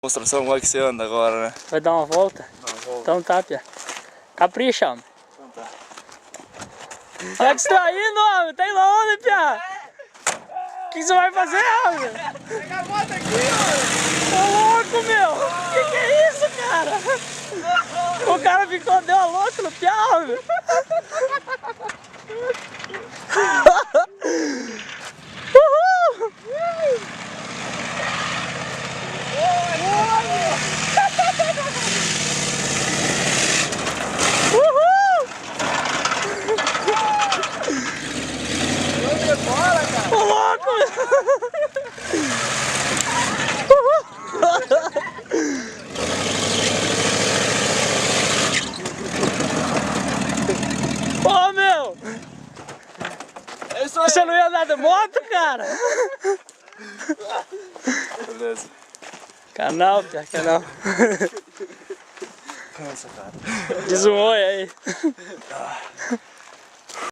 Demonstração como é que você anda agora, né? Vai dar uma volta? Dá uma volta. Então tá, Pia. Capricha, homem. Então tá. Onde é que você tá indo, homem? Tá indo aonde, Pia? O que você vai fazer, homem? Pega a moto aqui, ó! Ô louco, meu! Que é isso, cara? O cara ficou, deu a louca no Pia, homem! Uhul! Uhul! Não demora, cara! Ô louco! Ô meu! É isso aí! Você não ia andar de moto, cara? Beleza. Canal, Pia, canal. Cansa, cara. Diz um oi aí.